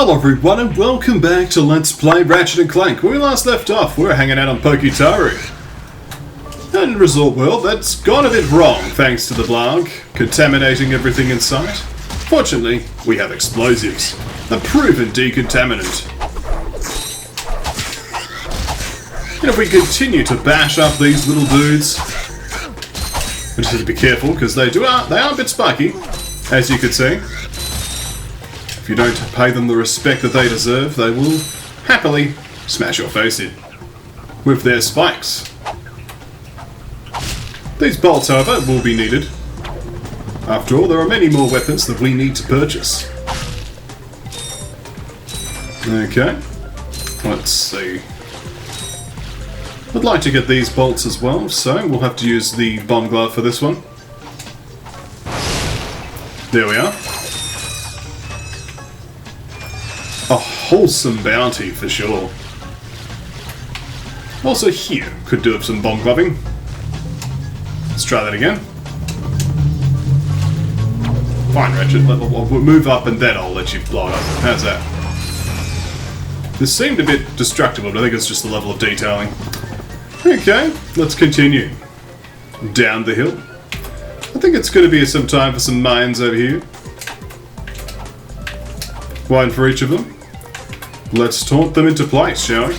Hello everyone and welcome back to Let's Play Ratchet Clank. When we last left off, we were hanging out on Pokitaru. And Resort World, that's gone a bit wrong thanks to the blog, contaminating everything in sight. Fortunately, we have explosives, a proven decontaminant. And if we continue to bash up these little dudes, we just have to be careful because they are a bit spiky, as you could see. If you don't pay them the respect that they deserve, they will happily smash your face in with their spikes. These bolts, however, will be needed. After all, there are many more weapons that we need to purchase. Okay, let's see. I'd like to get these bolts as well, so we'll have to use the bomb glove for this one. There we are. A wholesome bounty for sure. Also here, could do with some bomb gloving. Let's try that again. Fine, Ratchet, we'll move up and then I'll let you blow it up. How's that? This seemed a bit destructible, but I think it's just the level of detailing. Okay, let's continue. Down the hill. I think it's going to be some time for some mines over here. One for each of them. Let's taunt them into place, shall we?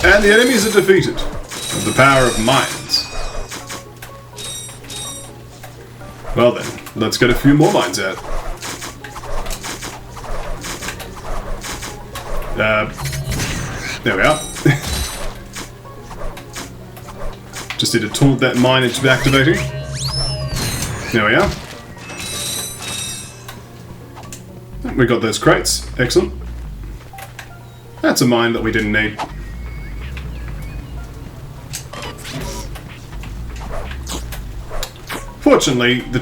And the enemies are defeated with the power of mines. Well then, let's get a few more mines out. There we are. Just need to taunt that mine into activating. There we are. We got those crates. Excellent. That's a mine that we didn't need. Fortunately, the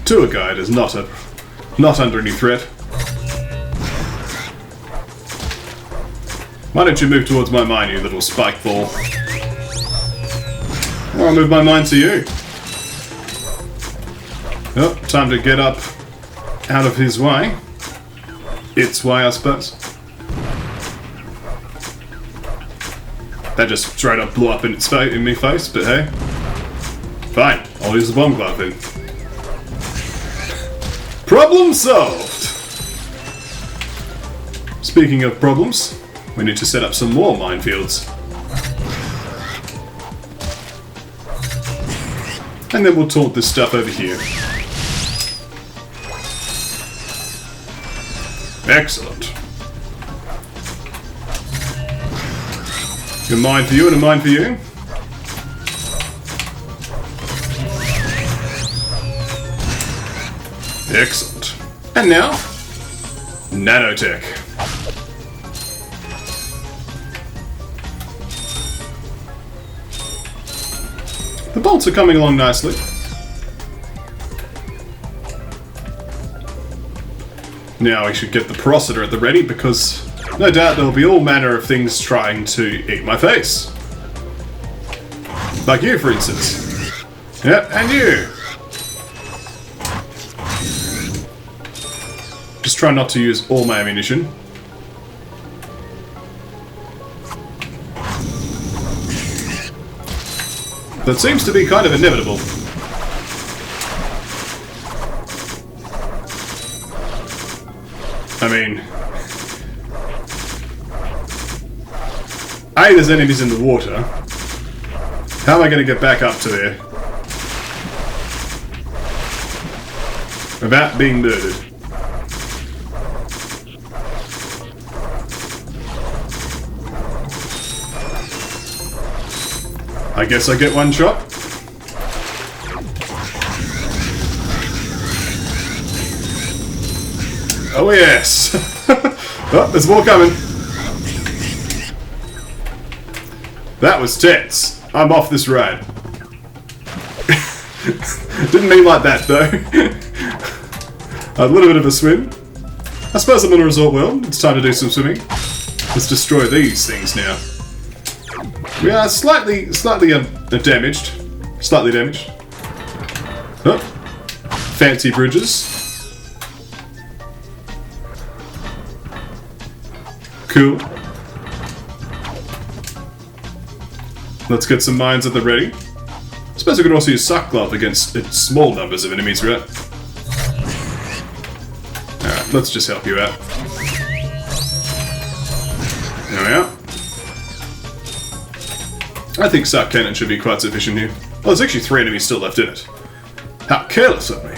tour guide is not under any threat. Why don't you move towards my mine, you little spike ball? I'll move my mine to you. Oh, time to get up out of his way. Its way, I suppose. That just straight up blew up in my face, but hey. Fine, I'll use the bomb glove then. Problem solved! Speaking of problems, we need to set up some more minefields. And then we'll taunt this stuff over here. Excellent. A mine for you and a mine for you. Excellent. And now, nanotech. The bolts are coming along nicely. Now we should get the processor at the ready because no doubt there will be all manner of things trying to eat my face. Like you, for instance. Yep, and you. Just try not to use all my ammunition. That seems to be kind of inevitable. I mean, A, there's enemies in the water. How am I going to get back up to there without being murdered? I guess I get one shot. Oh yes! Oh, there's more coming. That was tense. I'm off this ride. Didn't mean like that though. A little bit of a swim. I suppose I'm in a resort world. It's time to do some swimming. Let's destroy these things now. We are slightly damaged. Slightly damaged. Oh. fancy bridges. Cool. Let's get some mines at the ready. I suppose we could also use Suck Glove against small numbers of enemies, right? Alright, let's just help you out. There we are. I think Suck Cannon should be quite sufficient here. Oh, there's actually 3 enemies still left in it. How careless of me.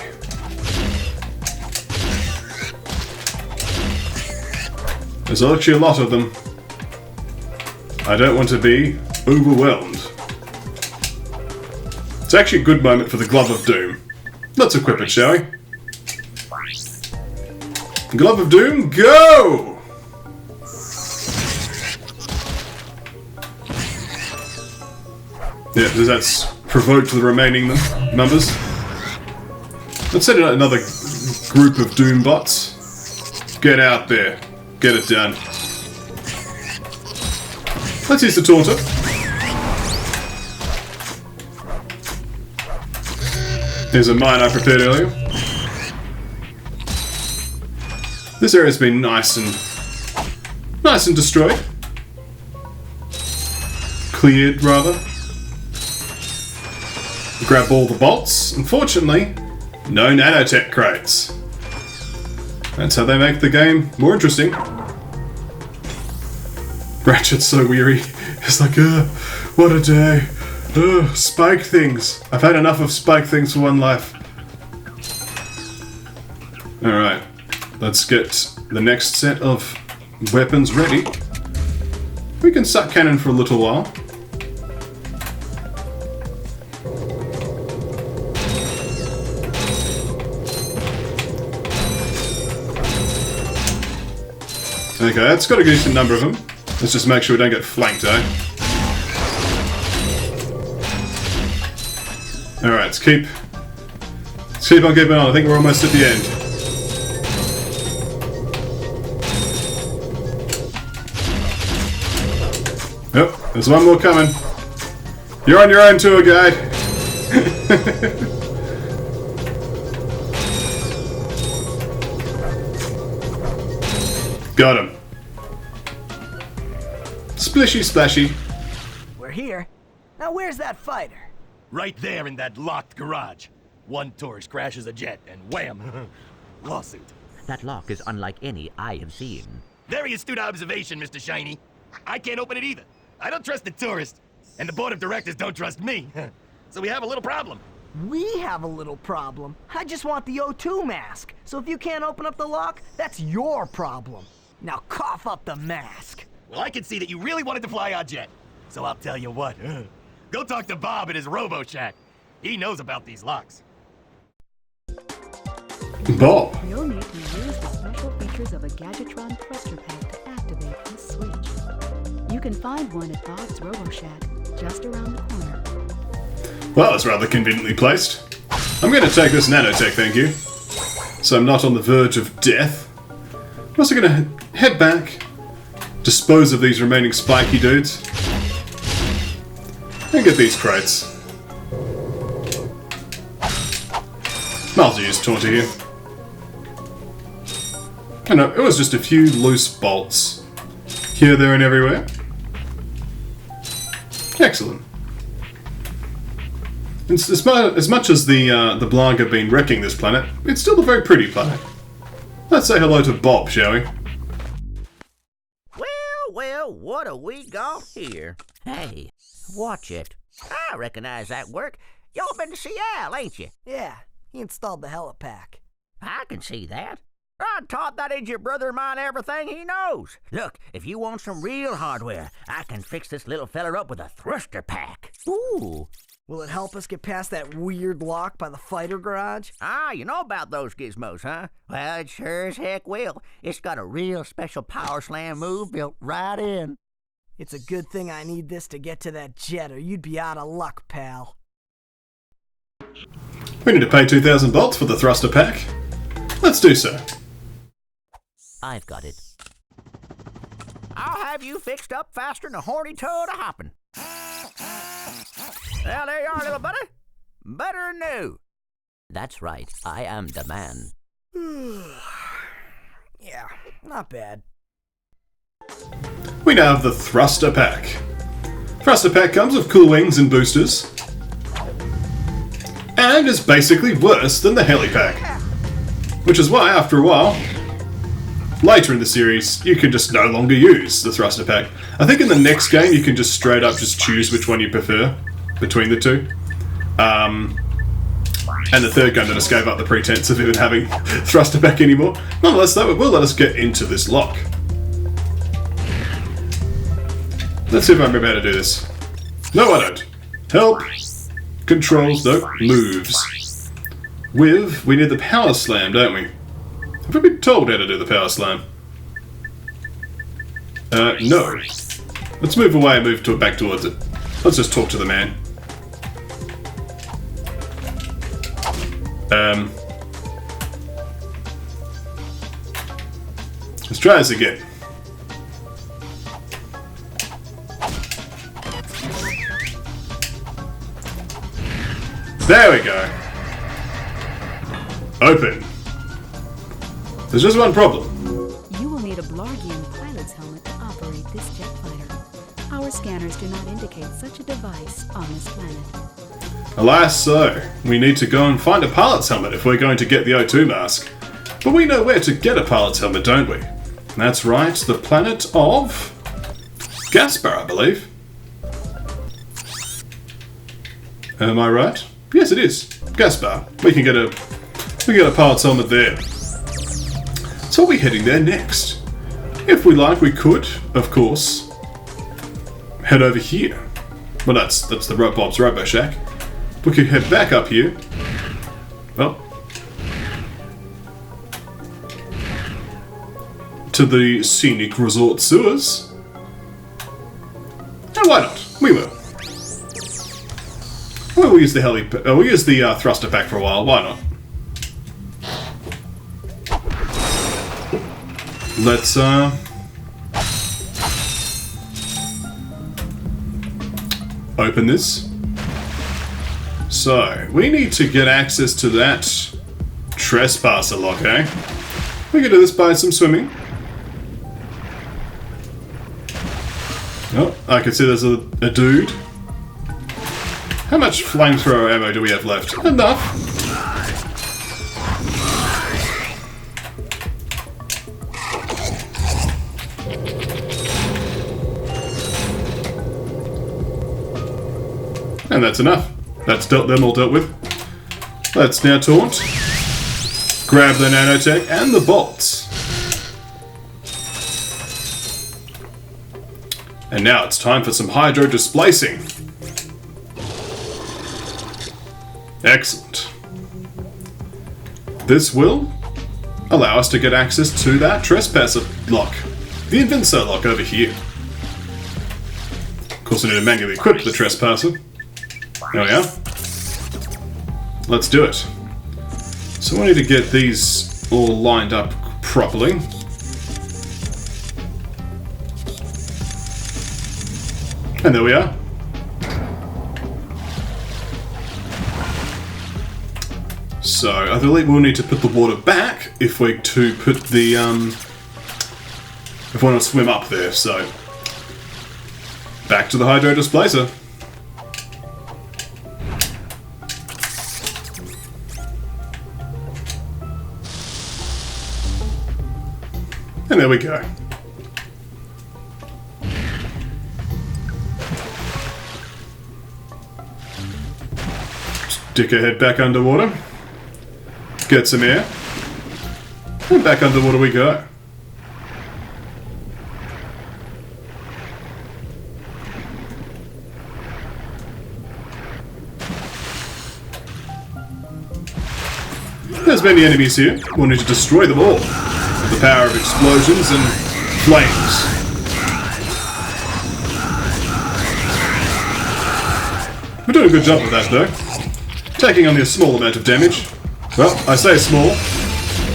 There's actually a lot of them. I don't want to be overwhelmed. It's actually a good moment for the Glove of Doom. Let's equip it, shall we? Glove of Doom, go! Yeah, that's provoked the remaining numbers. Let's send out another group of Doom bots. Get out there. Get it done. Let's use the Taunter. Here's a mine I prepared earlier. This area's been nice and destroyed. Cleared, rather. Grab all the bolts. Unfortunately, no nanotech crates. That's how they make the game more interesting. Ratchet's so weary. It's like, what a day. Spike things. I've had enough of spike things for one life. Alright. Let's get the next set of weapons ready. We can Suck Cannon for a little while. Okay, that's got a decent number of them. Let's just make sure we don't get flanked, eh? Alright, let's keep on keeping on. I think we're almost at the end. Oh, there's one more coming. You're on your own tour guide. Got him. Splishy splashy. We're here. Now where's that fighter? Right there in that locked garage. One tourist crashes a jet and wham! Lawsuit. That lock is unlike any I have seen. Very astute observation, Mr. Shiny. I can't open it either. I don't trust the tourist. And the board of directors don't trust me. So we have a little problem. We have a little problem. I just want the O2 mask. So if you can't open up the lock, that's your problem. Now cough up the mask. Well, I can see that you really wanted to fly our jet. So I'll tell you what. Go talk to Bob at his Roboshack. He knows about these locks. Bob. You'll need to use the special features of a Gadgetron thruster pack to activate this switch. You can find one at Bob's Roboshack, just around the corner. Well, it's rather conveniently placed. I'm going to take this nanotech, thank you. So I'm not on the verge of death. I'm also going to head back, dispose of these remaining spiky dudes, and get these crates. Might as well use Taunter here. I know, it was just a few loose bolts. Here, there, and everywhere. Excellent. As much as the Blarg have been wrecking this planet, it's still a very pretty planet. Let's say hello to Bob, shall we? Well, what have we got here? Hey, watch it. I recognize that work. Y'all been to Seattle, ain't you? Yeah, he installed the helipack. I can see that. I taught that idiot brother of mine everything he knows. Look, if you want some real hardware, I can fix this little feller up with a thruster pack. Ooh. Will it help us get past that weird lock by the fighter garage? Ah, you know about those gizmos, huh? Well, it sure as heck will. It's got a real special power slam move built right in. It's a good thing I need this to get to that jet, or you'd be out of luck, pal. We need to pay 2,000 bolts for the thruster pack. Let's do so. I've got it. I'll have you fixed up faster than a horny toad a hopping. Well, there you are, little buddy. Better than new. That's right, I am the man. Yeah, not bad. We now have the thruster pack. Thruster pack comes with cool wings and boosters, and is basically worse than the heli pack. Which is why, after a while, later in the series, you can just no longer use the thruster pack. I think in the next game you can just straight up just choose which one you prefer between the two. And the third game that just gave up the pretense of even having thruster pack anymore. Nonetheless, though, it will let us get into this lock. Let's see if I remember how to do this. No, I don't. Help. Controls, no. Moves. We need the power slam, don't we? Have we been told how to do the power slam? No. Let's move away and move back towards it. Let's just talk to the man. Let's try this again. There we go. Open. There's just one problem. You will need a Blargian pilot's helmet to operate this jet fighter. Our scanners do not indicate such a device on this planet. Alas, so. We need to go and find a pilot's helmet if we're going to get the O2 mask. But we know where to get a pilot's helmet, don't we? That's right, the planet of Gaspar, I believe. Am I right? Yes, it is. Gaspar. We can get a pilot's helmet there. So are we heading there next? If we like, we could, of course, head over here. Well, that's the Bob's Roboshack. We could head back up here. Well, to the scenic resort sewers. And why not? We will. We'll use the we'll use the thruster pack for a while. Why not? Let's open this. So we need to get access to that trespasser lock, eh? We can do this by some swimming. Oh, I can see there's a dude. How much flamethrower ammo do we have left? Enough. And that's enough. That's them all dealt with. Let's now taunt. Grab the nanotech and the bolts. And now it's time for some hydro displacing. Excellent. This will allow us to get access to that trespasser lock. The Invinso lock over here. Of course, I need to manually equip the trespasser. There we are. Let's do it. So we need to get these all lined up properly. And there we are. So I believe we'll need to put the water back if we're to put the if we want to swim up there. So back to the hydro displacer. And there we go. Stick our head back underwater. Get some air. And back underwater we go. There's many enemies here. We'll need to destroy them all. The power of explosions and flames. We're doing a good job with that, though. Taking only a small amount of damage. Well, I say small.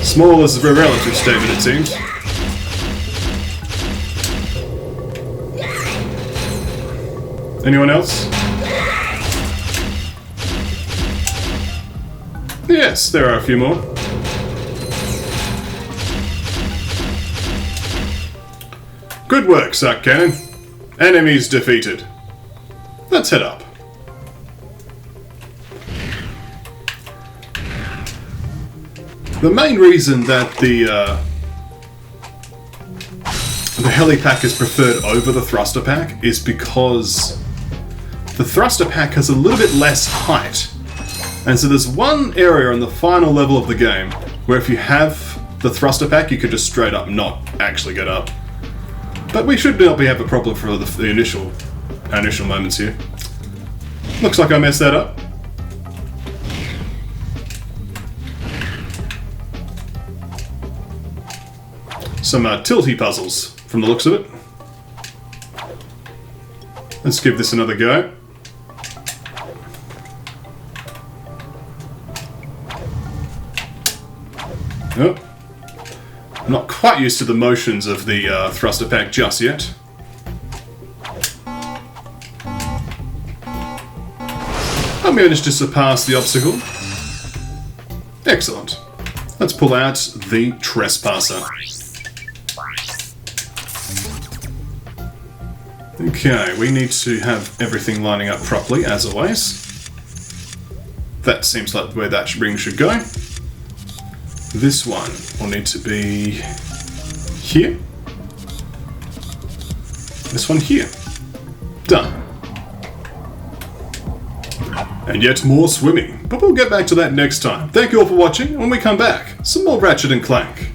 Small is a relative statement, it seems. Anyone else? Yeah. Yes, there are a few more. Good work, Suck Cannon. Enemies defeated. Let's head up. The main reason that the heli-pack is preferred over the thruster pack is because the thruster pack has a little bit less height. And so there's one area in the final level of the game where if you have the thruster pack, you could just straight up not actually get up. But we should not have a problem for the initial moments here. Looks like I messed that up. Some tilty puzzles from the looks of it. Let's give this another go. Oh. I'm not quite used to the motions of the thruster pack just yet. I managed to surpass the obstacle. Excellent. Let's pull out the trespasser. Okay, we need to have everything lining up properly, as always. That seems like where that ring should go. This one will need to be here. This one here. Done. And yet more swimming, but we'll get back to that next time. Thank you all for watching. When we come back, some more Ratchet and Clank.